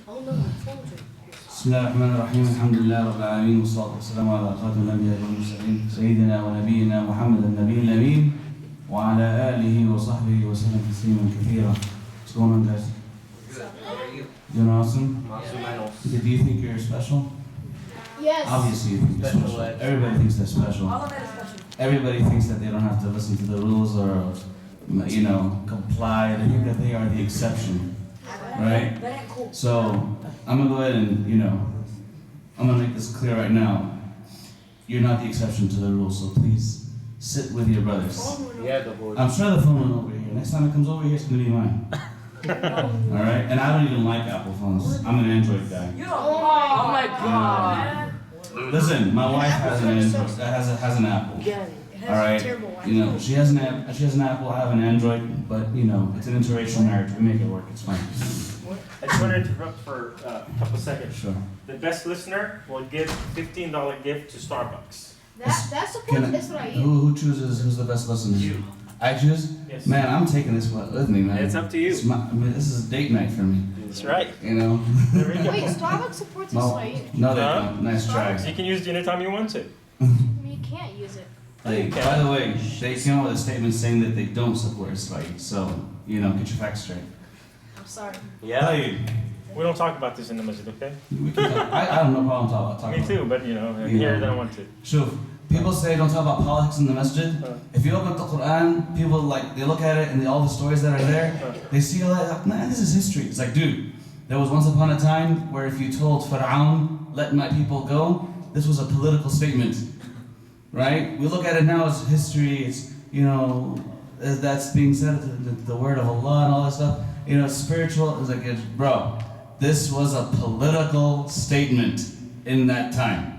بسم الله الرحمن الرحيم الحمد لله رب العالمين والصلاة والسلام على خاتم الأنبياء والمرسلين سيدنا ونبينا محمد النبي الأمين وعلى آله وصحبه وسلم تسليما كثيرا. What's going on, guys? Doing awesome? Do you think you're special? Yes. Obviously you think you're special. Everybody thinks they're special. Everybody thinks that they don't have to listen to the rules or, comply. They think that they are the exception, right? So I'm gonna go ahead and, I'm gonna make this clear right now. You're not the exception to the rules, so please sit with your brothers. I'm sure the phone went over here. Next time it comes over here, it's gonna be mine. Alright? And I don't even like Apple phones. I'm an Android guy. Oh my God. Listen, my wife has an Android, has an Apple. Alright? She has an Apple, I have an Android, but it's an interracial marriage. We make it work, it's fine. I just want to interrupt for a couple seconds. Sure. The best listener will give $15 gift to Starbucks. That supports Israel. Who chooses who's the best listener? You. I choose? Yes. Man, I'm taking this one with me, man. It's up to you. This is date night for me. That's right. You know? There we go. Wait, Starbucks supports Israel? No, they don't. Nice try. You can use it anytime you want to. You can't use it. Like, by the way, they came out with a statement saying that they don't support Israel. So, get your facts straight. I'm sorry. Yeah. Hey, We don't talk about this in the masjid, okay? we can talk. I have no problem talking Me about it. too, but here they don't want to. Sure. People say don't talk about politics in the masjid. If you open up the Quran, people they look at it and all the stories that are there, they see like, man, this is history. It's like, dude, there was once upon a time where if you told Pharaoh, let my people go, this was a political statement, right? We look at it now as history. It's that's being said, the word of Allah and all that stuff. It's spiritual. It's like, bro, this was a political statement in that time.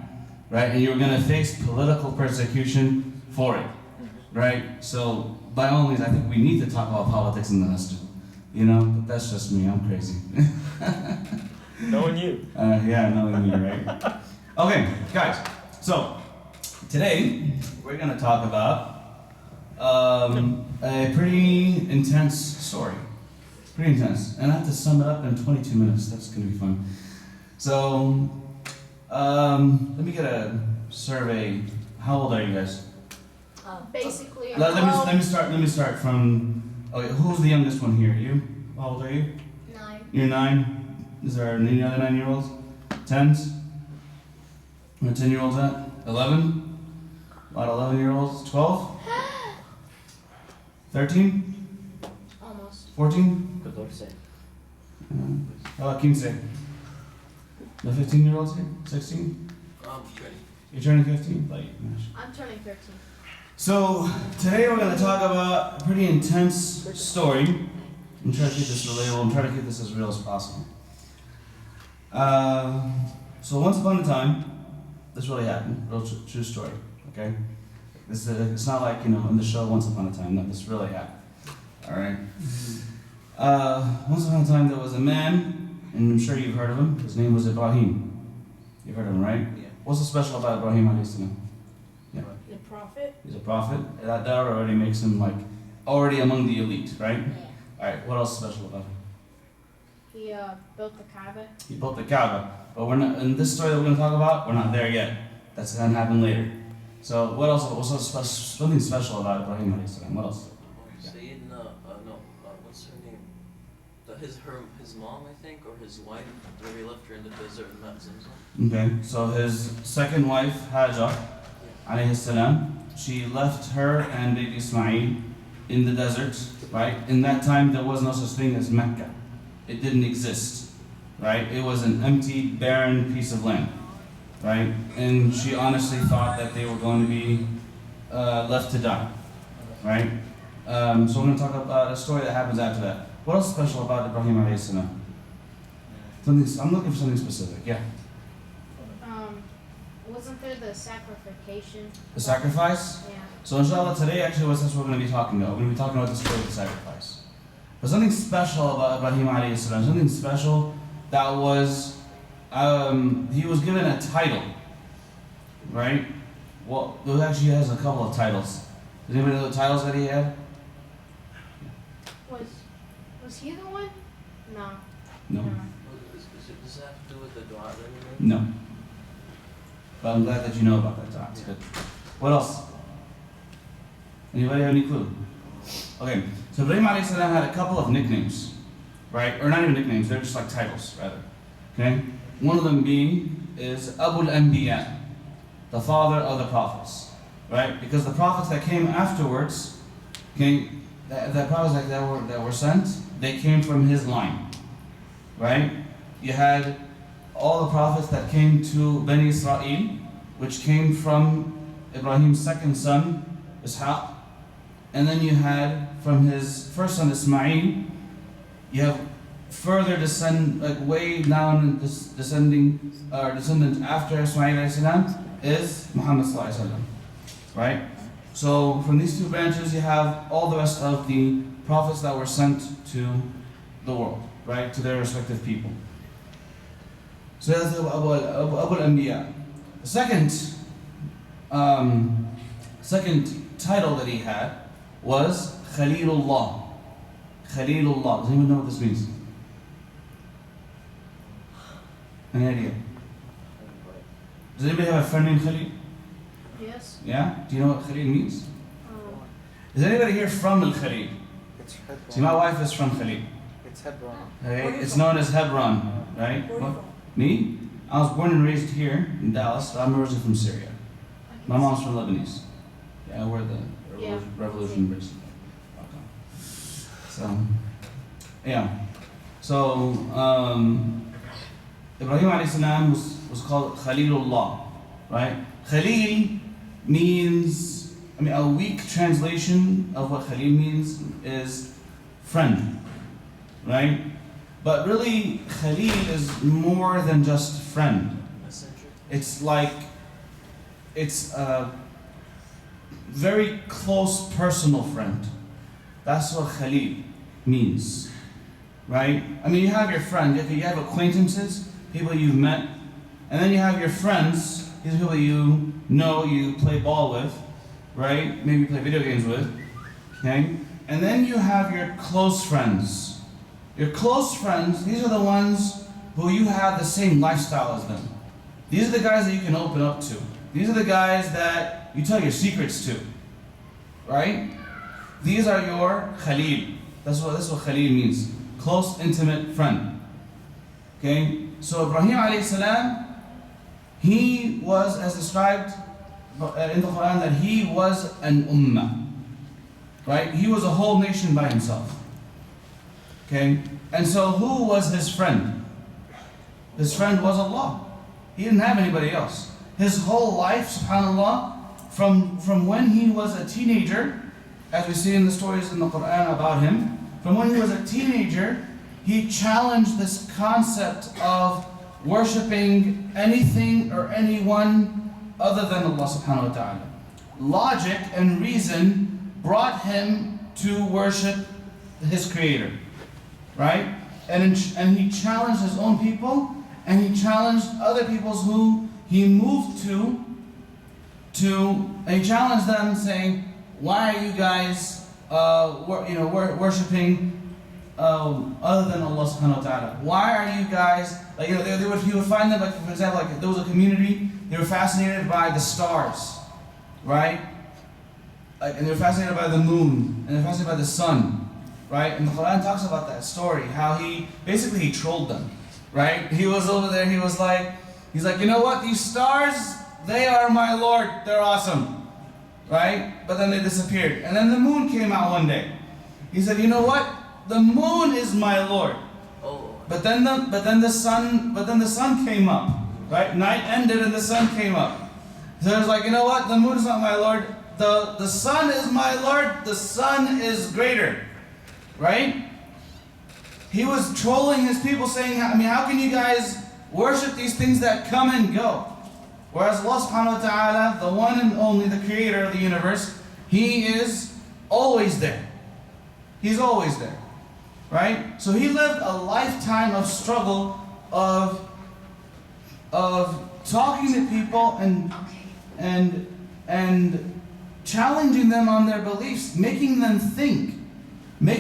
Right? And you're going to face political persecution for it. Right? So, by all means, I think we need to talk about politics in the masjid. But that's just me. I'm crazy. Knowing you. Yeah, knowing you, right? Okay, guys. So, today, we're going to talk about a pretty intense story. Pretty intense. And I have to sum it up in 22 minutes. That's going to be fun. So, let me get a survey. How old are you guys? Basically, I'm Let me start from. Okay, who's the youngest one here? You? How old are you? 9. You're 9. Is there any other 9-year-olds? 10s? Where 10-year-olds at? 11? A lot of 11-year-olds. 12? 13? Almost. 14? How about 15? The 15-year-olds here? 16? You're turning 15? I'm turning 13. So, today we're going to talk about a pretty intense story. I'm trying to keep this relatable. I'm trying to keep this as real as possible. So, once upon a time, this really happened. Real true story. Okay? It's not like, in the show Once Upon a Time. No, this really happened. Alright? Once upon a time, there was a man, and I'm sure you've heard of him. His name was Ibrahim. You've heard of him, right? Yeah. What's so special about Ibrahim alayhi salam? Yeah. The prophet? He's a prophet. That already makes him already among the elite, right? Yeah. Alright, what else is special about him? He built the Kaaba. He built the Kaaba. But we're not, in this story that we're going to talk about, we're not there yet. That's going to happen later. So what else, something special about Ibrahim alayhi salam? What else? What's her name? His mom, I think, or his wife, where he left her in the desert in Mount Zamzam. Okay, so his second wife, Hajar, alayhi salam, she left her and baby Ismail in the desert, right? In that time, there was no such thing as Mecca. It didn't exist, right? It was an empty, barren piece of land, right? And she honestly thought that they were going to be left to die, right? So we're going to talk about a story that happens after that. What else is special about Ibrahim alayhi salam? I'm looking for something specific, yeah. Wasn't there the sacrification? The sacrifice? Yeah. So inshallah, today actually that's what we're going to be talking about. We're going to be talking about the story of the sacrifice. But something special about Ibrahim alayhi salam, something special that was, he was given a title, right? Well, he actually has a couple of titles. Does anybody know the titles that he had? Was he the one? No. No. Is Does that have to do with the dua that we make? No. But I'm glad that you know about that dua. It's good. What else? Anybody have any clue? Okay, so Ibrahim alayhi salam had a couple of nicknames, right? Or not even nicknames, they're just like titles, rather. Okay? One of them being is Abu al-Anbiya, the father of the prophets, right? Because the prophets that came afterwards, okay, the prophets that were sent, they came from his line, right? You had all the prophets that came to Bani Israel, which came from Ibrahim's second son, Ishaq, and then you had from his first son Ismail, you have further descend, like way down descendant after Ismail alayhi salam is Muhammad sallallahu alayhi wasallam, right? So from these two branches you have all the rest of the prophets that were sent to the world, right, to their respective people. So that's Abu al-Anbiya. The second title that he had was Khalilullah. Khalilullah. Does anyone know what this means? Any idea? Does anybody have a friend named Khalil? Yes. Yeah? Do you know what Khalil means? Um, Is anybody here from Al-Khalil? It's Hebron. See, my wife is from Khalil. It's Hebron. Okay? It's known as Hebron, right? What? Me? I was born and raised here in Dallas, but I'm originally from Syria. My mom's from Lebanese. Yeah, we're the revolution bridge. Okay. So, yeah. So, Ibrahim alayhi salam was called Khalilullah, right? Khalil means, a weak translation of what Khalil means is friend, right? But really, Khalil is more than just friend. Messenger. It's a very close personal friend. That's what Khalil means, right? You have your friend, you have acquaintances, people you've met, and then you have your friends, these are people you know, you play ball with, right? Maybe play video games with, okay? And then you have your close friends. Your close friends, these are the ones who you have the same lifestyle as them. These are the guys that you can open up to. These are the guys that you tell your secrets to, right? These are your Khalil. That's what Khalil means. Close, intimate friend. Okay? So Ibrahim alayhi salam, he was, as described in the Quran, that he was an ummah. Right? He was a whole nation by himself. Okay? And so who was his friend? His friend was Allah. He didn't have anybody else. His whole life, subhanAllah, from when he was a teenager, as we see in the stories in the Quran about him, from when he was a teenager, he challenged this concept of worshipping anything or anyone other than Allah subhanahu wa ta'ala. Logic and reason brought him to worship his creator, right? And he challenged his own people, and he challenged other peoples who he moved to, and he challenged them saying, why are you guys worshipping other than Allah subhanahu wa ta'ala? Why are you guys, he would find them, for example, if there was a community, they were fascinated by the stars, right? And they're fascinated by the moon, and they're fascinated by the sun, right? And the Quran talks about that story, how he trolled them, right? He was over there, he's like, you know what, these stars, they are my Lord, they're awesome, right? But then they disappeared. And then the moon came out one day. He said, you know what, the moon is my Lord. Oh. But then the sun came up, right? Night ended and the sun came up. So it's like, you know what, the moon is not my Lord, the sun is my Lord, the sun is greater, right? He was trolling his people saying, how can you guys worship these things that come and go? Whereas Allah subhanahu wa ta'ala, the one and only, the creator of the universe, He is always there. He's always there, right? So he lived a lifetime of struggle, of talking to people and challenging them on their beliefs, making them think, why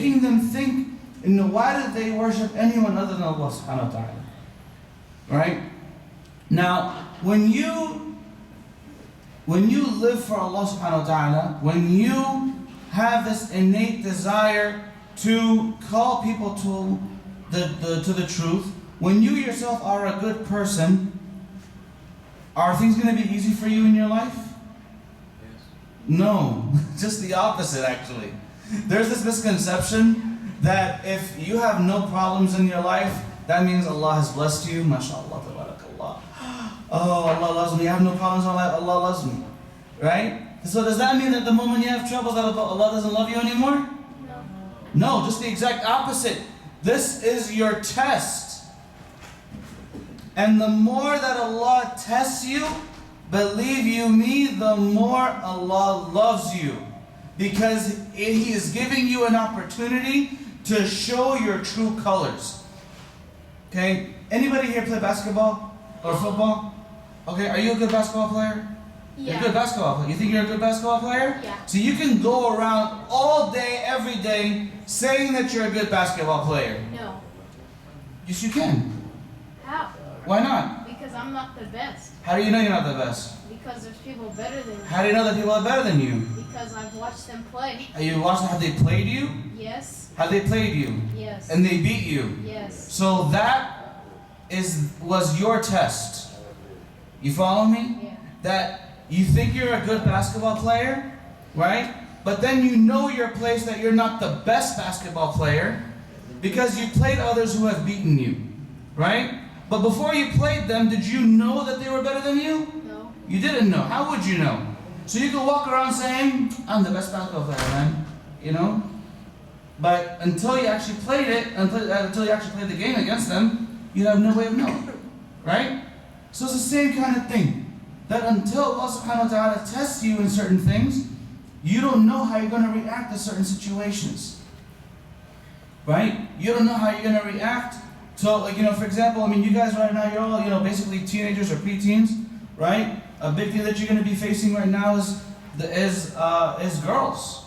did they worship anyone other than Allah subhanahu wa ta'ala? Right? Now, when you live for Allah subhanahu wa ta'ala, when you have this innate desire to call people to the truth, when you yourself are a good person, are things going to be easy for you in your life? Yes. No, just the opposite actually. There's this misconception that if you have no problems in your life, that means Allah has blessed you. MashaAllah, tabarakallah. Oh, Allah loves me. I have no problems in my life. Allah loves me. Right? So does that mean that the moment you have troubles that Allah doesn't love you anymore? No. No, just the exact opposite. This is your test. And the more that Allah tests you, believe you me, the more Allah loves you. Because He is giving you an opportunity to show your true colors. Okay? Anybody here play basketball or football? Okay, are you a good basketball player? You're a good Yeah. basketball player. You think you're a good basketball player? Yeah. So you can go around all day, every day, saying that you're a good basketball player. No. Yes, you can. How? Why not? Because I'm not the best. How do you know you're not the best? Because there's people better than me. How do you know that people are better than you? Because I've watched them play. Are you watching how they played you? Yes. How they played you? Yes. And they beat you. Yes. So that was your test. You follow me? Yeah. That you think you're a good basketball player, right? But then you know your place that you're not the best basketball player because you played others who have beaten you, right? But before you played them, did you know that they were better than you? No. You didn't know. How would you know? So you can walk around saying, I'm the best basketball player, man. You know? But until you actually played it, until you actually played the game against them, you have no way of knowing. Right? So it's the same kind of thing. That until Allah subhanahu wa ta'ala tests you in certain things, you don't know how you're going to react to certain situations. Right? You don't know how you're going to react. So, like, for example, I mean, you guys right now, you're all, basically teenagers or preteens, right? A big thing that you're going to be facing right now is girls,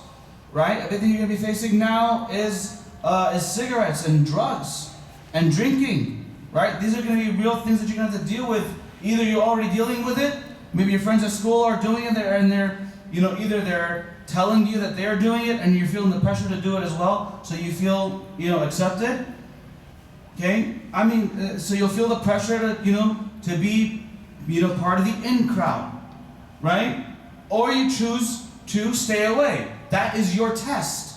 right? A big thing you're going to be facing now is cigarettes and drugs and drinking, right? These are going to be real things that you're going to have to deal with. Either you're already dealing with it, maybe your friends at school are doing it, and they're either they're telling you that they're doing it, and you're feeling the pressure to do it as well, so you feel, accepted. Okay? I mean, so you'll feel the pressure to be, part of the in crowd, right? Or you choose to stay away. That is your test,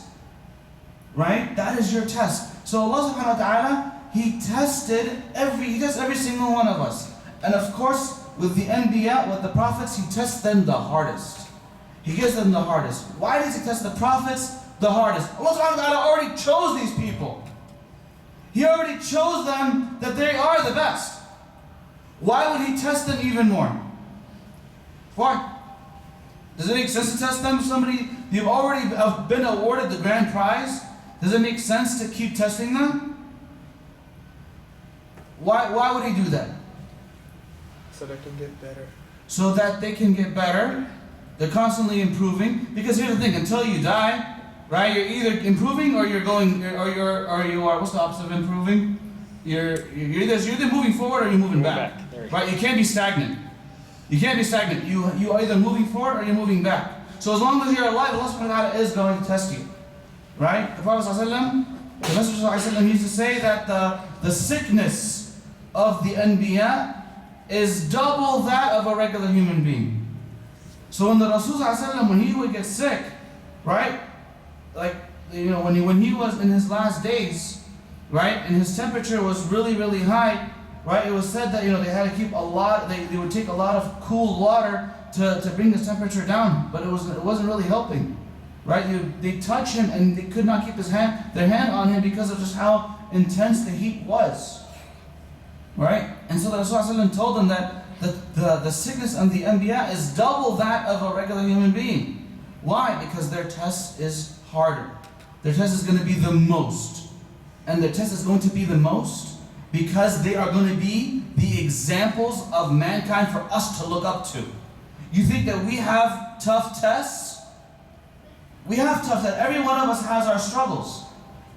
right? That is your test. So Allah subhanahu wa ta'ala, He tests every single one of us. And of course, with the Anbiya, with the prophets, He tests them the hardest. He gives them the hardest. Why does He test the prophets the hardest? Allah subhanahu wa ta'ala already chose these people. He already chose them that they are the best. Why would He test them even more? Why? Does it make sense to test them? Somebody, you've already been awarded the grand prize. Does it make sense to keep testing them? Why would He do that? So they can get better. So that they can get better. They're constantly improving. Because here's the thing: until you die, right? You're either improving or you're going, or you are. What's the opposite of improving? You're either moving forward or you're moving back. Right? You can't be stagnant. You can't be stagnant. You are either moving forward or you're moving back. So as long as you're alive, Allah subhanahu wa ta'ala is going to test you. Right? The Prophet ﷺ, the Messenger ﷺ used to say that the sickness of the Anbiya is double that of a regular human being. So when the Rasul ﷺ, when he would get sick, right? Like, when he was in his last days, right? And his temperature was really, really high, right? It was said that, they had to keep they would take a lot of cool water to bring his temperature down, but it wasn't really helping, right? They touch him and they could not keep their hand on him because of just how intense the heat was, right? And so the Rasul told them that the sickness of the Anbiya is double that of a regular human being. Why? Because their test is harder. Their test is going to be the most. And their test is going to be the most because they are going to be the examples of mankind for us to look up to. You think that we have tough tests? We have tough tests. Every one of us has our struggles.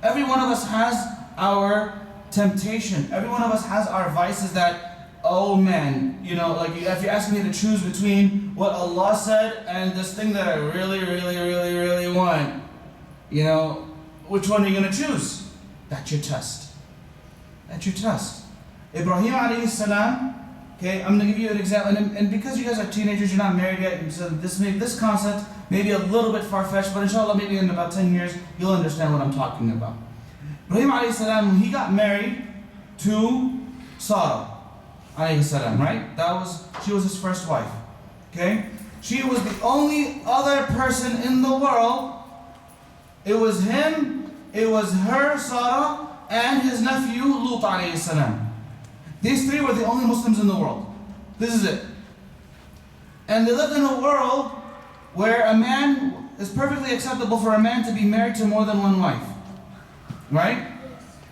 Every one of us has our temptation. Every one of us has our vices that oh man, you know, like if you're asking me to choose between what Allah said and this thing that I really, really, really, really want, you know, which one are you going to choose? That's your test. That's your test. Ibrahim alayhi salam, okay, I'm going to give you an example, and because you guys are teenagers, you're not married yet, so this concept may be a little bit far-fetched, but inshallah maybe in about 10 years, you'll understand what I'm talking about. Ibrahim alayhi salam, he got married to Sarah alayhi salam, right? She was his first wife, okay? She was the only other person in the world. It was him, it was her, Sarah, and his nephew, Lut alayhi salam. These three were the only Muslims in the world. This is it. And they lived in a world where a man, it's perfectly acceptable for a man to be married to more than one wife. Right?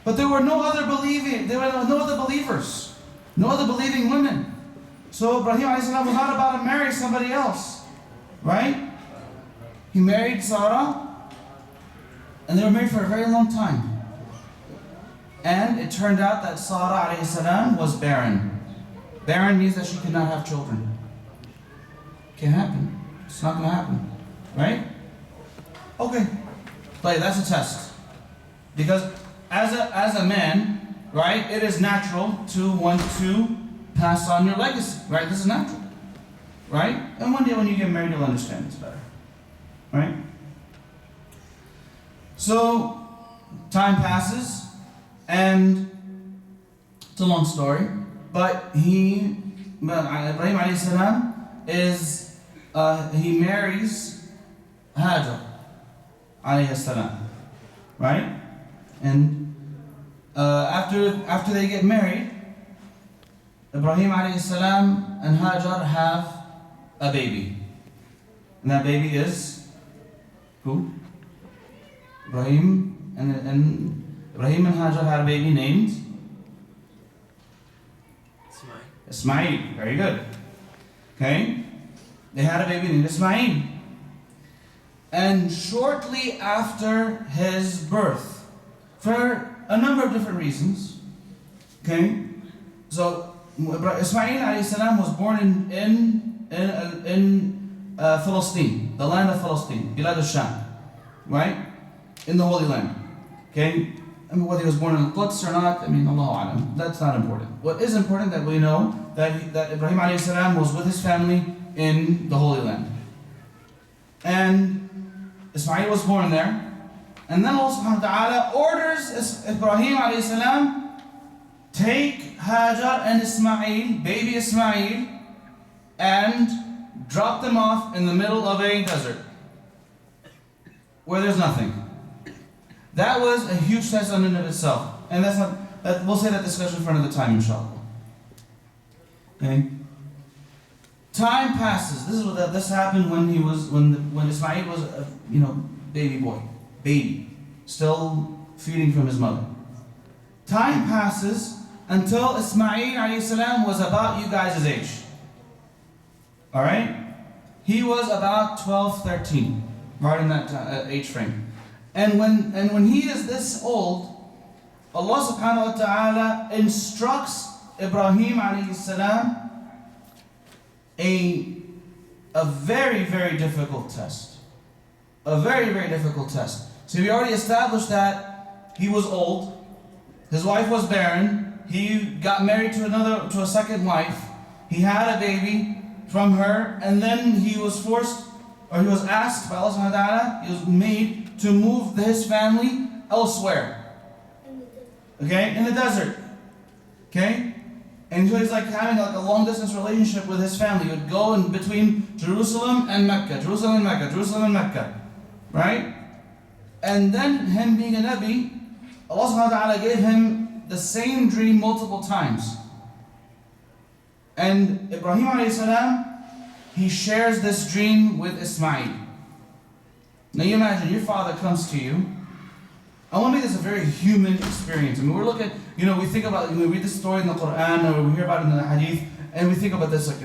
But there were no other believers, no other believing women. So Ibrahim alayhi salam was not about to marry somebody else. Right? He married Sarah, and they were married for a very long time. And it turned out that Sarah alayhi salam was barren. Barren means that she could not have children. Can't happen. It's not going to happen. Right? Okay. But that's a test. Because as a man, right, it is natural to want to pass on your legacy. Right? This is natural. Right? And one day when you get married, you'll understand this better. Right? So, time passes. And it's a long story, but Ibrahim alayhi salam he marries Hajar alayhi salam, right? And after they get married, Ibrahim alayhi salam and Hajar have a baby, and that baby is who? Ibrahim and Hajar had a baby named Ismail. Very good. Okay? They had a baby named Ismail. And shortly after his birth, for a number of different reasons, okay? So Ismail alayhi salam was born in Palestine, the land of Palestine, Bilad al-Sham, right? In the Holy Land. Okay? I mean, whether he was born in Quds or not, I mean, Allahu Alam, that's not important. What is important that we know that Ibrahim alayhi salam was with his family in the Holy Land. And Ismail was born there. And then Allah subhanahu wa ta'ala orders Ibrahim alayhi salam, take Hajar and Ismail, baby Ismail, and drop them off in the middle of a desert where there's nothing. That was a huge test in and of itself. And we'll say that discussion for another time, inshallah. Okay? Time passes. This happened when Ismail was a baby boy. Baby. Still feeding from his mother. Time passes until Ismail alayhi salam was about you guys' age. Alright? He was about 12, 13. Right in that age frame. And when he is this old, Allah subhanahu wa ta'ala instructs Ibrahim alayhi salam a very, very difficult test. A very, very difficult test. So we already established that he was old, his wife was barren, he got married to a second wife, he had a baby from her, and then he was asked by Allah subhanahu wa ta'ala, he was made to move his family elsewhere. Okay? In the desert. Okay? And so he's like having a long distance relationship with his family. He would go in between Jerusalem and Mecca. Jerusalem and Mecca. Jerusalem and Mecca. Right? And then him being a Nabi, Allah subhanahu wa ta'ala gave him the same dream multiple times. And Ibrahim alayhi salam, he shares this dream with Ismail. Now you imagine, your father comes to you. I want to make this a very human experience. I mean, we think about, we read this story in the Quran, or we hear about it in the Hadith, and we think about this like,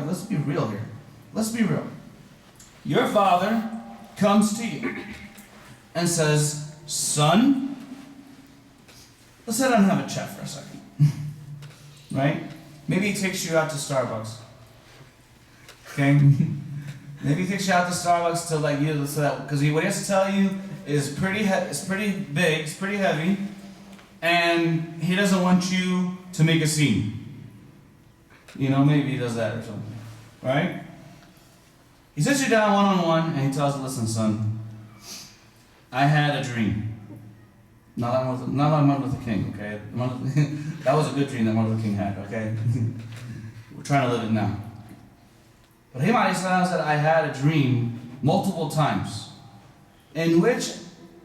let's be real here. Let's be real. Your father comes to you and says, son, let's sit down and have a chat for a second. right? Maybe he takes you out to Starbucks. Okay? Maybe he takes you out to Starbucks to like you, so that because what he has to tell you is it's pretty big, it's pretty heavy, and he doesn't want you to make a scene. You know, maybe he does that or something, right? He sits you down one-on-one and he tells you, listen, son, I had a dream. Not like Martin Luther King, okay? That was a good dream that Martin Luther King had, okay? We're trying to live it now. But Ibrahim alayhi salam said, I had a dream multiple times in which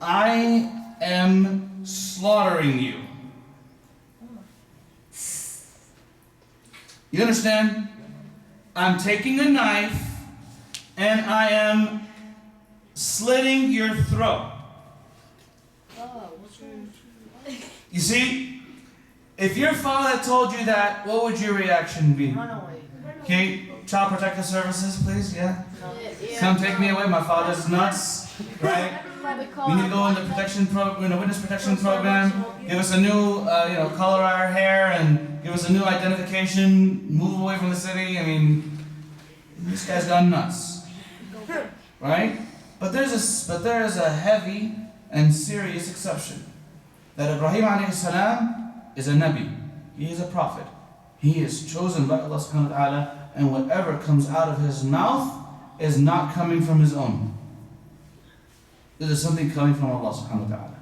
I am slaughtering you. You understand? I'm taking a knife and I am slitting your throat. You see, if your father told you that, what would your reaction be? Run away. Okay, Child Protective Services, please, yeah? Yeah. Come take me away, my father's nuts, right? We need to go in the witness protection program, give us a new, color our hair and give us a new identification, move away from the city. I mean, this guy's gone nuts, right? But there is a heavy and serious exception. That Ibrahim alayhi salam is a Nabi. He is a prophet. He is chosen by Allah subhanahu wa ta'ala, and whatever comes out of his mouth is not coming from his own. It is something coming from Allah subhanahu wa ta'ala.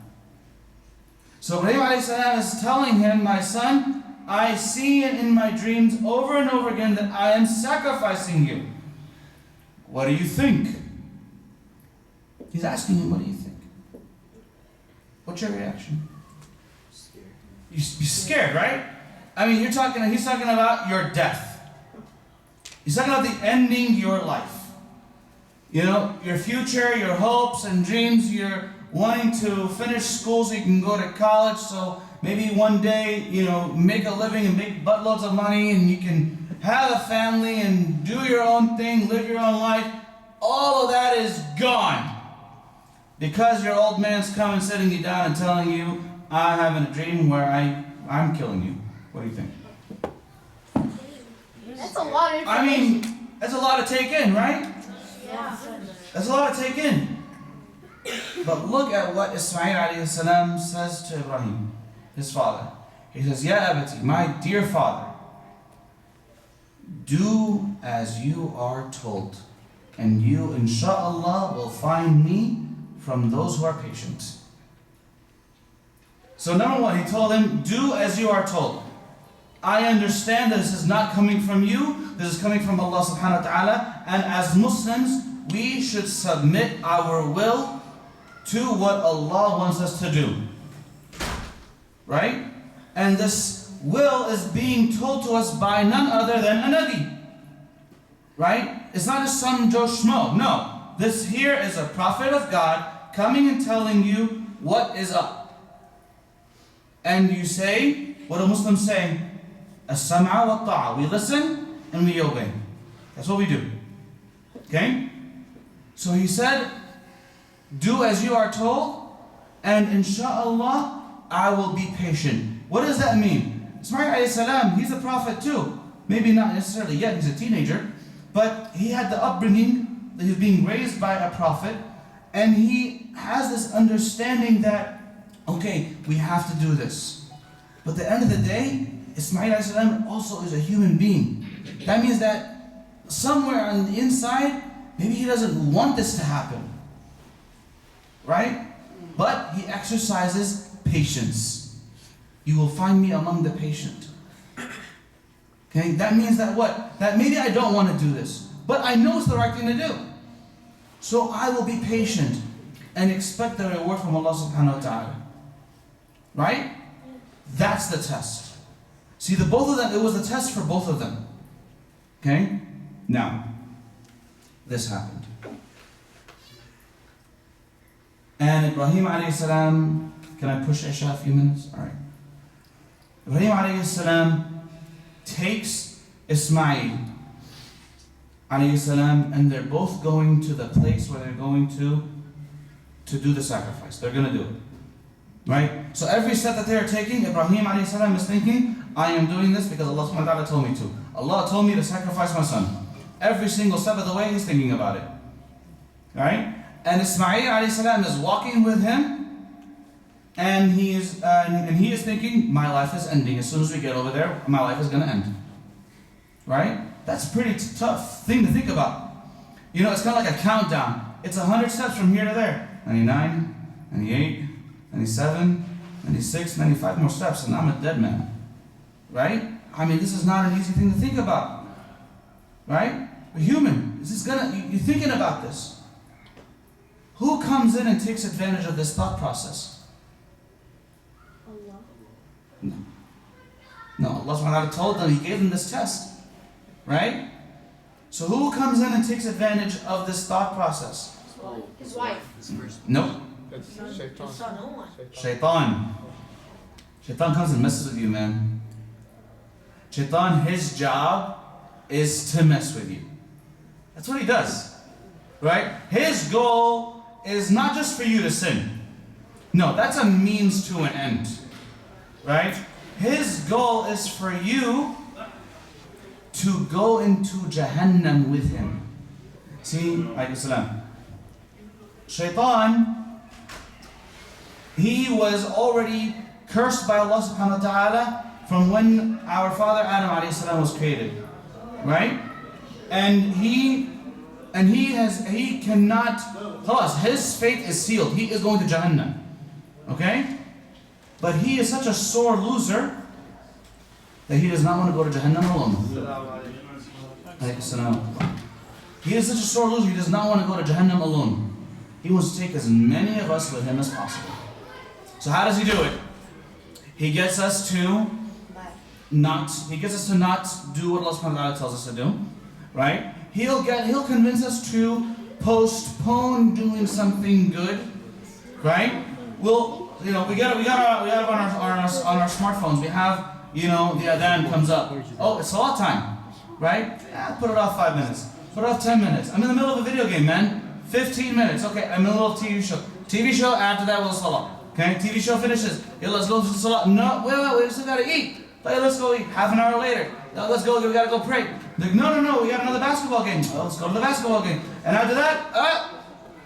So Ibrahim alayhi salam is telling him, my son, I see it in my dreams over and over again that I am sacrificing you. What do you think? He's asking him, what do you think? What's your reaction? You're scared, right? I mean, he's talking about your death. He's talking about the ending your life. You know, your future, your hopes and dreams. You're wanting to finish school so you can go to college, so maybe one day, make a living and make buttloads of money and you can have a family and do your own thing, live your own life. All of that is gone. Because your old man's coming, sitting you down and telling you, I'm having a dream where I'm killing you. What do you think? That's a lot of information. I mean, that's a lot to take in, right? Yeah. That's a lot to take in. But look at what Ismail alayhi salam says to Ibrahim, his father. He says, Ya abati, my dear father, do as you are told, and you, insha'Allah, will find me from those who are patient. So number one, he told him, do as you are told. I understand that this is not coming from you, this is coming from Allah subhanahu wa ta'ala, and as Muslims, we should submit our will to what Allah wants us to do. Right? And this will is being told to us by none other than a Nabi. Right? It's not just some Joe Schmo. No. This here is a prophet of God coming and telling you what is up. And you say, what do Muslims say? As-sam'a wa ta'a. We listen and we obey. That's what we do. Okay? So he said, do as you are told, and insha'Allah, I will be patient. What does that mean? Ismail alayhi salam, he's a prophet too. Maybe not necessarily yet, he's a teenager, but he had the upbringing that he's being raised by a prophet, and he has this understanding that, okay, we have to do this. But at the end of the day, Ismail alayhi salam also is a human being. That means that somewhere on the inside, maybe he doesn't want this to happen. Right? But he exercises patience. You will find me among the patient. Okay? That means that what? That maybe I don't want to do this, but I know it's the right thing to do. So I will be patient and expect the reward from Allah subhanahu wa ta'ala. Right? That's the test. See, the both of them, it was a test for both of them. Okay? Now, this happened. And Ibrahim alayhi salam, can I push Isha a few minutes? Alright. Ibrahim alayhi salam takes Ismail alayhi salam, and they're both going to the place where they're going to do the sacrifice. They're going to do it. Right? So every step that they are taking, Ibrahim alayhi salam is thinking, I am doing this because Allah subhanahu wa ta'ala told me to. Allah told me to sacrifice my son. Every single step of the way, he's thinking about it. Right? And Ismail alayhi salam is walking with him, and he is thinking, my life is ending. As soon as we get over there, my life is going to end. Right? That's a pretty tough thing to think about. You know, it's kind of like a countdown. It's 100 steps from here to there. 99, 98, 97, 96, 95 more steps, and I'm a dead man. Right? I mean, this is not an easy thing to think about. Right? We're human. You're thinking about this. Who comes in and takes advantage of this thought process? Allah. No, Allah subhanahu wa ta'ala told them, He gave them this test. Right? So who comes in and takes advantage of this thought process? His wife. His first. Nope. It's shaitan. No one. Shaitan. Shaitan comes and messes with you, man. Shaitan, his job is to mess with you. That's what he does. Right? His goal is not just for you to sin. No, that's a means to an end. Right? His goal is for you to go into Jahannam with him. See, alayhi salam. Shaitan, he was already cursed by Allah subhanahu wa ta'ala from when our father Adam alayhi salam was created. Right? And he cannot, khalas, his fate is sealed. He is going to Jahannam. Okay? But he is such a sore loser that he does not want to go to Jahannam alone. He is such a sore loser, he does not want to go to Jahannam alone. He wants to take as many of us with him as possible. So how does he do it? He gets us to not do what Allah subhanahu wa ta'ala tells us to do. Right? He'll convince us to postpone doing something good. Right? We got on our smartphones. We have, the adhan comes up. Oh, it's salat time. Right? Put it off 5 minutes. Put it off 10 minutes. I'm in the middle of a video game, man. 15 minutes. Okay, I'm in a little TV show. TV show, after that we'll salat. Okay, TV show finishes. Yeah, let's go to the salat. No, wait, we still gotta eat. Hey, let's go eat. Half an hour later. No, let's go, we gotta go pray. Like, no, we got another basketball game. Oh, let's go to the basketball game. And after that,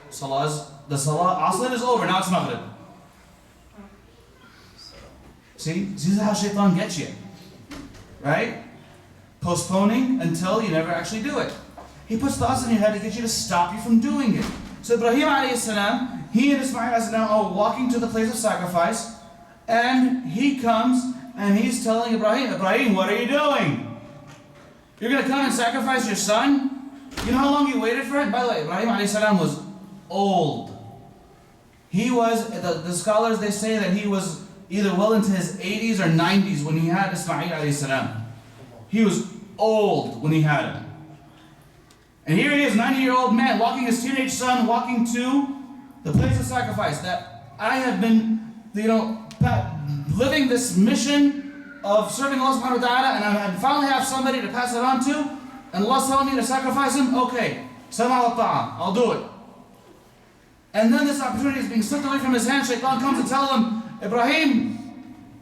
the salah, aslan is over, now it's maghrib. See, this is how shaitan gets you. Right? Postponing until you never actually do it. He puts thoughts in your head to get you to stop you from doing it. So Ibrahim alayhi salam, he and Ismail alayhi salam are walking to the place of sacrifice, and he comes and he's telling Ibrahim, what are you doing? You're going to come and sacrifice your son? You know how long you waited for it? By the way, Ibrahim alayhi salam was old. He was, the scholars, they say that he was either well into his 80s or 90s when he had Ismail alayhi salam. He was old when he had him. And here he is, 90-year-old man, walking his teenage son, walking to the place of sacrifice. That I have been, living this mission of serving Allah subhanahu wa ta'ala, and I finally have somebody to pass it on to, and Allah's telling me to sacrifice him. Okay, sama wa ta'a, I'll do it. And then this opportunity is being slipped away from his hand. Shaitan comes and tells him, Ibrahim,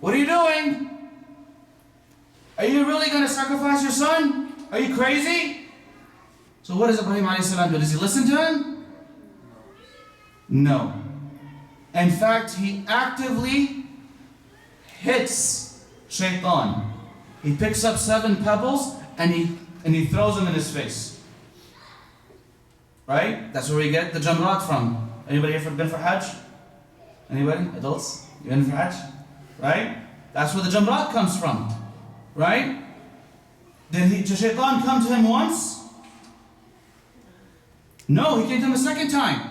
what are you doing? Are you really going to sacrifice your son? Are you crazy? So what does Ibrahim alayhi salam do? Does he listen to him? No. In fact, he actively hits shaitan. He picks up 7 pebbles and he throws them in his face. Right? That's where we get the jamrat from. Anybody ever been for Hajj? Anybody? Adults? You been for Hajj? Right? That's where the jamrat comes from. Right? Did shaitan come to him once? No, he came to him a second time.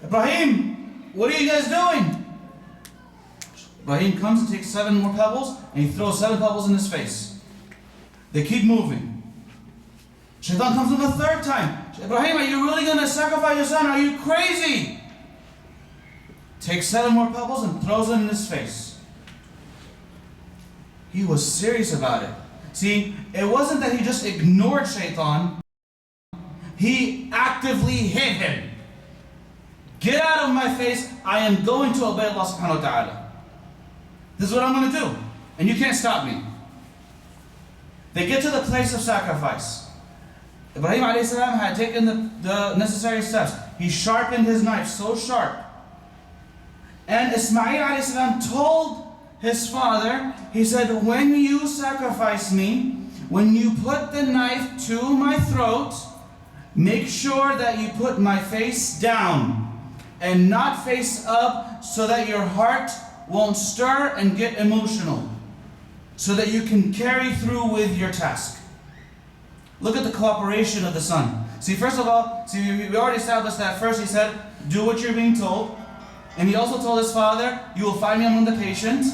Ibrahim, what are you guys doing? Ibrahim comes and takes 7 more pebbles and he throws 7 pebbles in his face. They keep moving. Shaitan comes to him a third time. Ibrahim, are you really going to sacrifice your son? Are you crazy? Takes 7 more pebbles and throws them in his face. He was serious about it. See, it wasn't that he just ignored shaitan. He actively hit him. get out of my face, I am going to obey Allah subhanahu wa ta'ala. This is what I'm going to do. And you can't stop me. They get to the place of sacrifice. Ibrahim alayhi salam had taken the necessary steps. He sharpened his knife so sharp. And Ismail alayhi salam told his father, he said, when you sacrifice me, when you put the knife to my throat, make sure that you put my face down and not face up, so that your heart won't stir and get emotional, so that you can carry through with your task. Look at the cooperation of the son. See, first of all, we already established that first he said, do what you're being told. And he also told his father, you will find me among the patient.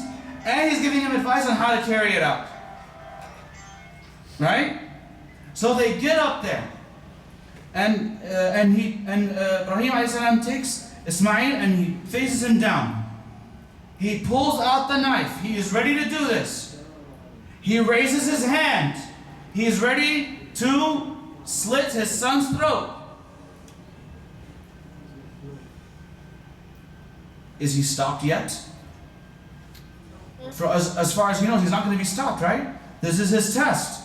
And he's giving him advice on how to carry it out. Right? So they get up there. And Ibrahim alayhi salam takes Ismail and he faces him down. He pulls out the knife. He is ready to do this. He raises his hand. He is ready to slit his son's throat. Is he stopped yet? As far as he knows, he's not going to be stopped, right? This is his test.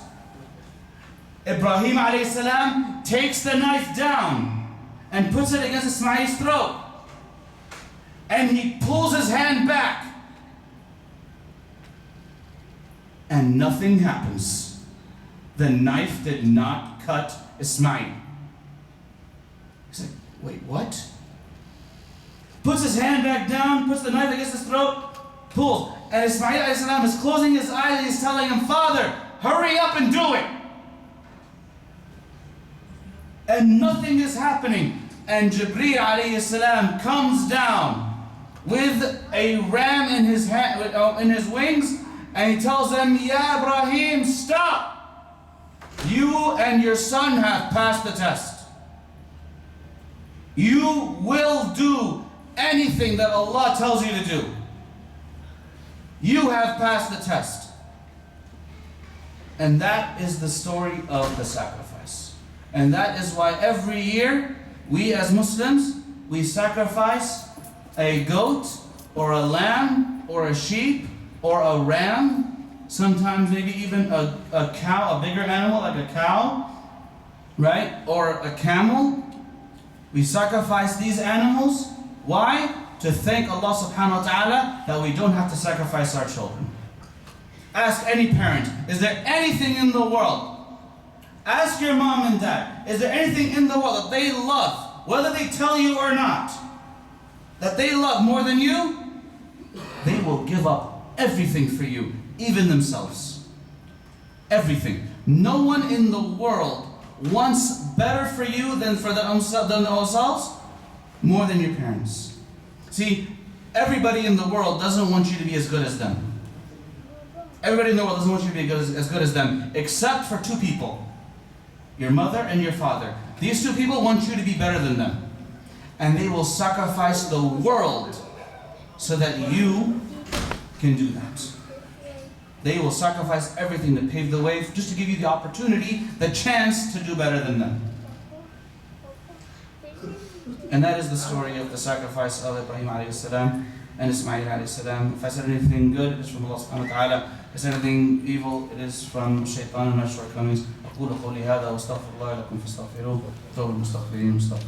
Ibrahim alayhi salam takes the knife down and puts it against Ismail's throat. And he pulls his hand back. And nothing happens. The knife did not cut Ismail. He's like, wait, what? Puts his hand back down, puts the knife against his throat, pulls. And Ismail alayhi salam is closing his eyes and he's telling him, Father, hurry up and do it. And nothing is happening. And Jibreel alayhi salam comes down with a ram in his hand, in his wings, and he tells them, Ya Ibrahim, stop! You and your son have passed the test. You will do anything that Allah tells you to do. You have passed the test. And that is the story of the sacrifice. And that is why every year, we as Muslims, we sacrifice a goat, or a lamb, or a sheep, or a ram, sometimes maybe even a cow, a bigger animal like a cow, right? Or a camel. We sacrifice these animals. Why? To thank Allah subhanahu wa ta'ala that we don't have to sacrifice our children. Ask any parent, is there anything in the world? Ask your mom and dad, is there anything in the world that they love, whether they tell you or not, that they love more than you? They will give up everything for you, even themselves. Everything. No one in the world wants better for you than for themselves, more than your parents. See, everybody in the world doesn't want you to be as good as them. Everybody in the world doesn't want you to be as good as them, except for two people. Your mother and your father. These two people want you to be better than them. And they will sacrifice the world so that you can do that. They will sacrifice everything to pave the way, just to give you the opportunity, the chance to do better than them. And that is the story of the sacrifice of Ibrahim alayhi salam and Ismail alayhi salam. If I said anything good, it is from Allah subhanahu wa ta'ala. If I said anything evil, it is from shaitan and my shortcomings. أقول قولي هذا واستغفر الله لكم فاستغفروه توبة المستغفرين مستغفر